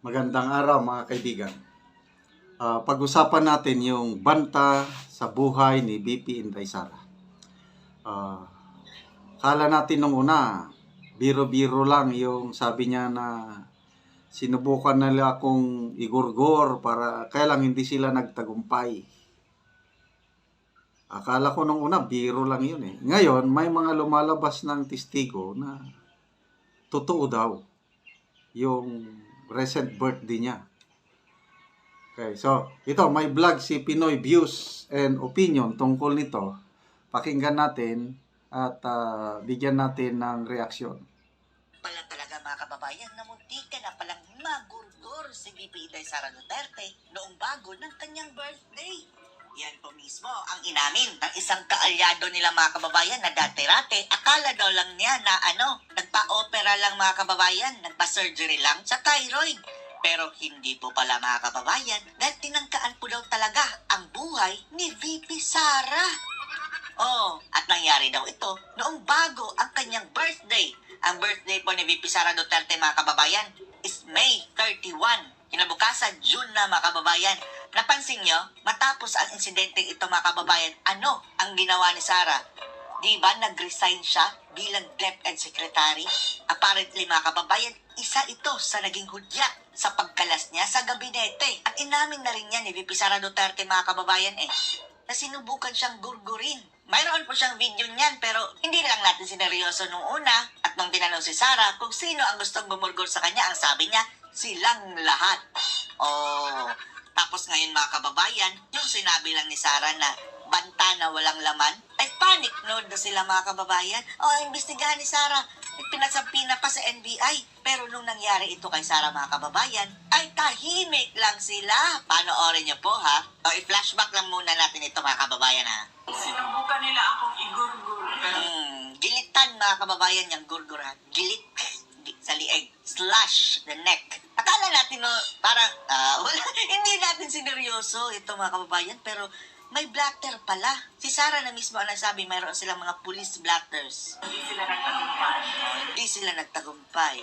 Magandang araw mga kaibigan. Pag-usapan natin yung banta sa buhay ni VP Inday Sara. Kala natin nung una, biro-biro lang yung sabi niya na sinubukan nila akong igurgor para kaya lang hindi sila nagtagumpay. Akala ko nung una, biro lang yun eh. Ngayon, may mga lumalabas ng testigo na totoo daw yung recent birthday niya. Okay, so ito, may vlog si Pinoy Views and Opinion tungkol nito. Pakinggan natin at bigyan natin ng reaksyon. Pala talaga mga kababayan na muntika na palang magurgur si VP Inday Sara Duterte noong bago ng kanyang birthday. Yan po mismo ang inamin ng isang kaalyado nila mga kababayan na dati-rate. Akala daw lang niya na nagpa-opera lang mga kababayan, nagpa-surgery lang sa thyroid. Pero hindi po pala mga kababayan dahil tinangkaan po daw talaga ang buhay ni VP Sara. Oh, at nangyari daw ito noong bago ang kanyang birthday. Ang birthday po ni VP Sara Duterte mga kababayan is May 31. Kinabukasan, June na mga kababayan. Napansin nyo, matapos ang insidente ito mga kababayan, ano ang ginawa ni Sara? Di ba nag-resign siya bilang DepEd Secretary? Apparently mga kababayan, isa ito sa naging hudya sa pagkalas niya sa gabinete. At inamin na rin niya ni VP Sara Duterte mga kababayan na sinubukan siyang gurgurin. Mayroon po siyang video niyan pero hindi lang natin sineryoso nung una. At nung tinanong si Sara kung sino ang gustong gumurgur sa kanya, ang sabi niya, silang lahat. Oh, tapos ngayon mga kababayan, yung sinabi lang ni Sara na banta na walang laman, ay panic mode na sila mga kababayan. Imbestigahan ni Sara. Pinasampi na pa sa NBI. Pero nung nangyari ito kay Sara mga kababayan, ay tahimik lang sila. Panoorin niyo po ha. I-flashback lang muna natin ito mga kababayan ha. Sinubukan nila akong igurgur. Gilitan mga kababayan yung gurguran. Gilit sa lieg. Slash the neck. Akala natin no, parang wala, hindi natin sineryoso ito mga kababayan. Pero may blatter pala. Si Sara na mismo ang nagsabi mayroon silang mga police blatters. Hindi sila nagtagumpay. Hindi sila nagtagumpay.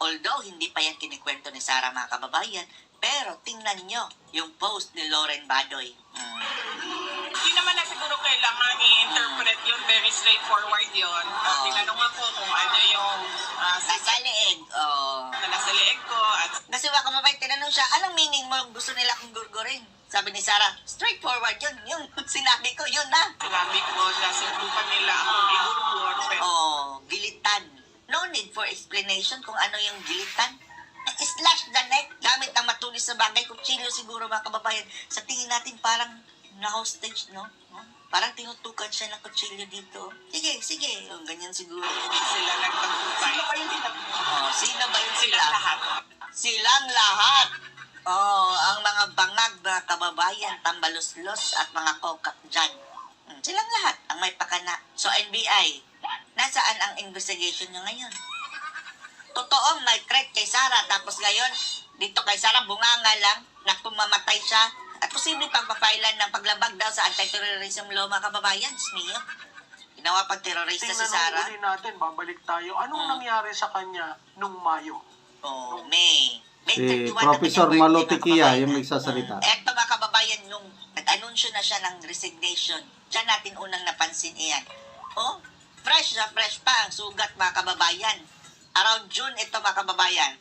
Although hindi pa yan kinikwento ni Sara mga kababayan, pero tingnan nyo yung post ni Lauren Badoy. Hindi naman na siguro kailangan i-interpret yun. Very straightforward yun. Tinanong ako kung ano yung Sa lieg. na nasa leeg ko. At Kasi mga kababayan, tinanong siya, anong meaning mo gusto nila kong gurgurin? Sabi ni Sara, straightforward yun. Yung sinabi ko, yun na. sinabi ko na sinubukan nila akong igurgur. Pero Gilitan. No need for explanation kung ano yung gilitan. Slash the neck gamit ang matulis na bagay. Kutsilyo siguro mga kababayan. Sa tingin natin parang na-hostage, no? Parang tinutukan siya ng kutsilyo dito. Sige. Yung ganyan siguro. hindi sila nagtagumpay. Sino ba yun Sila sila? lahat. Silang lahat. Ang mga bangag na kababayan, tambaluslos at mga kokak dyan. Silang lahat ang may pakana. So NBI, nasaan ang investigation nyo ngayon? Totoong may threat kay Sara, tapos ngayon, dito kay Sara, bunganga lang, na pumamatay siya, at posibleng pagpapailan ng paglabag daw sa anti-terrorism law mga kababayan. Smiyo. Ginawa pag terorista si Tingnan Sara. uli natin, babalik tayo. Anong nangyari sa kanya nung Mayo? May Si 31 na Professor kanyang birthday, Malotikia mga yung kababayan. nagsasalita. Eto mga kababayan, nung nag-anunsyo na siya ng resignation, dyan natin unang napansin iyan. Fresh na fresh pa ang sugat mga kababayan. Around June ito mga kababayan.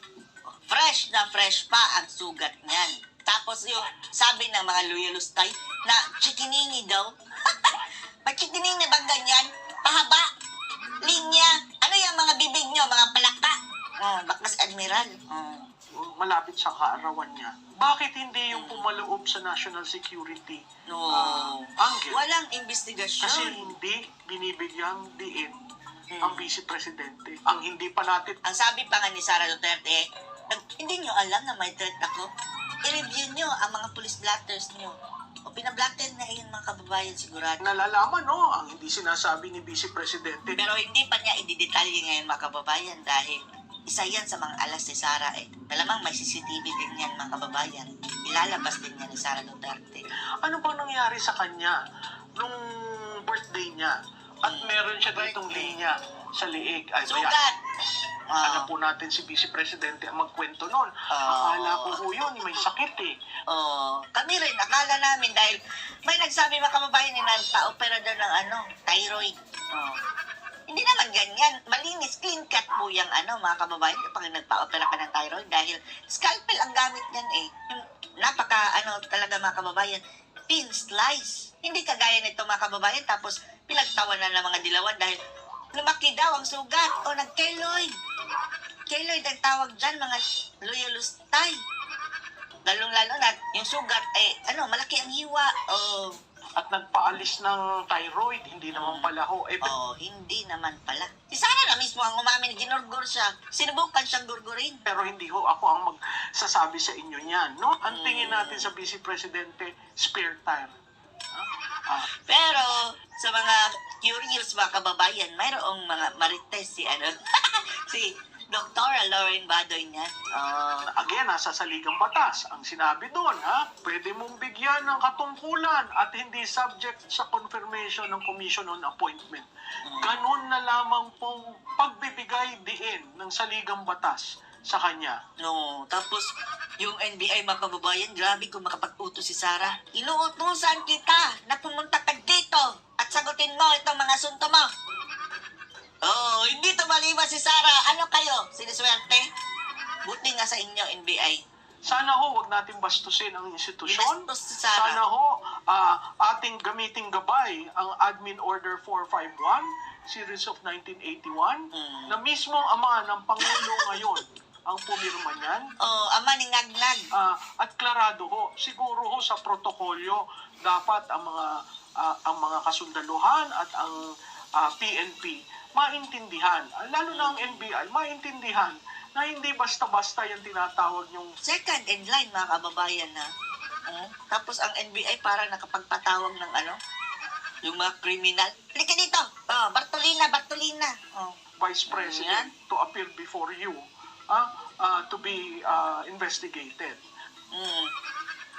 Fresh na fresh pa ang sugat niyan. Tapos yung sabi ng mga loyalustay na chikinini daw. Ba't chikinini bang ganyan? Pahaba. Linya. Ano yung mga bibig nyo? Mga palakpa. Baklas Admiral. Malapit sa kaarawan niya. Bakit hindi yung pumaloob sa national security angle? Walang investigasyon. Kasi hindi binibigyang diin ang vice presidente. Ang hindi pa natin Ang sabi pa nga ni Sara Duterte, hindi nyo alam na may threat ako. I-review nyo ang mga police blatters nyo. O pinablatter na yun mga kababayan sigurado. nalalaman, no? Ang hindi sinasabi ni vice presidente. Pero hindi pa niya ididetalye ngayon mga kababayan dahil isa yan sa mga alas ni Sara Malamang may CCTV din yan mga kababayan. Ilalabas din yan ni Sara Duterte. Ano bang nangyari sa kanya nung birthday niya? At meron siya ditong linya sa liig. Ay, Sugat! Alam po natin si Vice Presidente ang magkwento noon. Akala ko ho yun, may sakit eh. Kami rin, akala namin dahil may nagsabi mga kababayan na nagpa-opera daw ng thyroid. Hindi naman ganyan. Malinis, clean cut po yung mga kababayan kapag nagpa-opera ka ng thyroid dahil scalpel ang gamit niyan eh. Yung napaka talaga mga kababayan, thin slice. Hindi kagaya nito mga kababayan tapos pinagtawanan ng mga dilawan dahil lumaki daw ang sugat o nag-keloid. Keloid ang tawag dyan, mga loyalustay. Lalong-lalo na yung sugat malaki ang hiwa. At nagpaalis ng thyroid, hindi naman pala ho. Hindi naman pala. Si Sara na mismo ang umamin, ginurgur siya. Sinubukan siyang gurgurin. Pero hindi ho ako ang magsasabi sa inyo niyan, no? Ang tingin natin sa Vice Presidente, spare tire. Pero sa mga curious mga kababayan, mayroong mga marites si si Dr. Lauren Badoy niyan. Again, nasa saligang batas. Ang sinabi doon, pwede mong bigyan ng katungkulan at hindi subject sa confirmation ng Commission on Appointment. Ganun na lamang pong pagbibigay diin ng saligang batas sa kanya. Tapos yung NBI mga kababayan, grabe kung makapag-utos si Sara. Inuutusan kita na pumunta ka dito at sagutin mo itong mga asunto mo. Hindi tumaliba si Sara. Ano kayo? Siniswerte? Buti nga sa inyo, NBI. Sana ho, wag natin bastusin ang institusyon. Binastos si Sara. Sana ho, ating gamiting gabay ang Admin Order 451, Series of 1981, na mismong ama ng Pangulo ngayon ang pumirma niyan. Ama ni Ngagnag. At klarado ho, siguro ho sa protokolyo, dapat ang mga kasundaluhan at ang PNP maintindihan, lalo na ang NBI, maintindihan na hindi basta-basta yung tinatawag yung Second in line mga kababayan Tapos ang NBI para nakapagpatawag ng yung mga kriminal. Halika dito! Bartolina! Vice President to appear before you to be investigated.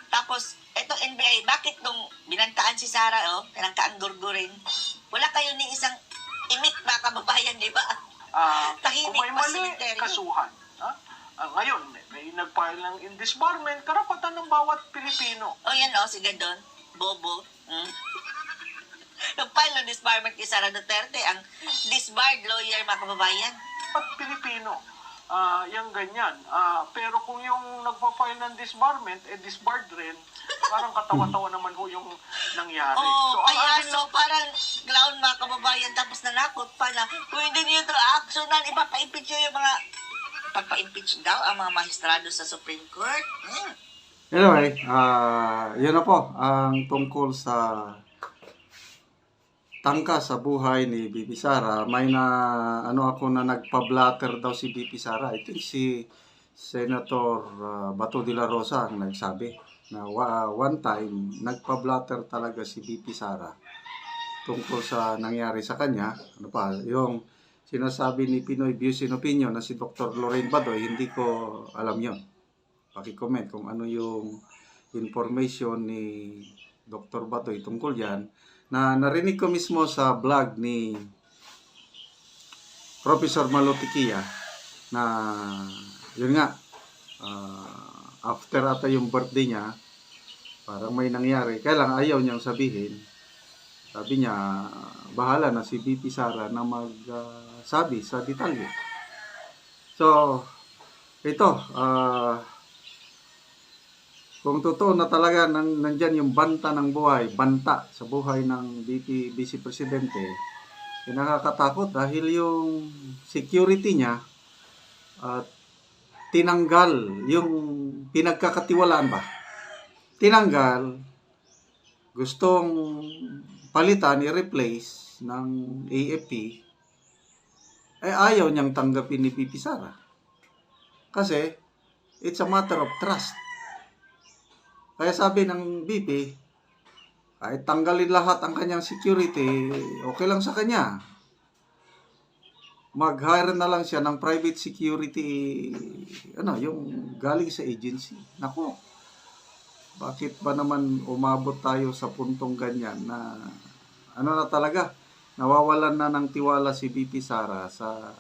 Tapos, eto NBI, bakit nung binangkaan si Sara, pinangkaan gurgurin, wala kayo ni isang imik mga kababayan, di ba? Tahimik Kung may pa mali, cemetery. kasuhan. Ngayon, may nag-file ng indisbarment, karapatan ng bawat Pilipino. Yan sige doon. Bobo. Nag-file ng disbarment kay Sara Duterte, ang disbarred lawyer mga kababayan. At Pilipino, yung ganyan. Pero kung yung nagpa-file ng disbarment, disbarred rin, parang katawa-tawa naman ho yung nangyari. Parang clown mga kababayan tapos nanakot pa na pwede niyo ito actionan, ipapa-impeach yung mga pagpa-impeach daw ang mga maestrado sa Supreme Court. Anyway, yun na po ang tungkol sa tangka sa buhay ni BP Sara. May ako na nagpa-blatter daw si BP Sara. I think si Senator Bato de la Rosa ang nagsabi na one time nagpa-blatter talaga si BP Sara tungkol sa nangyari sa kanya. Yung sinasabi ni Pinoy Views and Opinion na si Dr. Lauren Badoy, hindi ko alam yon. Paki-comment kung ano yung information ni Dr. Badoy tungkol yan. Na narinig ko mismo sa vlog ni Professor Malotikia na yun nga, after ata yung birthday niya, parang may nangyari. Kaya lang ayaw niyang sabihin. Sabi niya, bahala na si BP Sara na magsabi sa detalye. So, ito, kung totoo na talaga nandyan yung banta ng buhay, banta sa buhay ng Vice Presidente, nakakatakot dahil yung security niya tinanggal yung pinagkakatiwalaan ba? Tinanggal, gustong palitan, i-replace ng AFP, ayaw niyang tanggapin ni BP Sara. Kasi, it's a matter of trust. Kaya sabi ng BP, kahit tanggalin lahat ang kanyang security, okay lang sa kanya. Mag-hire na lang siya ng private security, yung galing sa agency. Nako, bakit ba naman umabot tayo sa puntong ganyan na na talaga, nawawalan na ng tiwala si BP Sara sa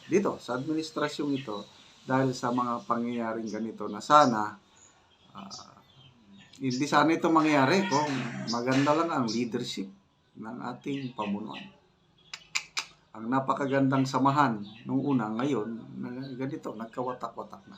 dito sa administrasyong ito dahil sa mga pangyayaring ganito na sana hindi sana ito mangyayari kung maganda lang ang leadership ng ating pamunuan. Ang napakagandang samahan nung una, ngayon, ganito, nagkawatak-watak na.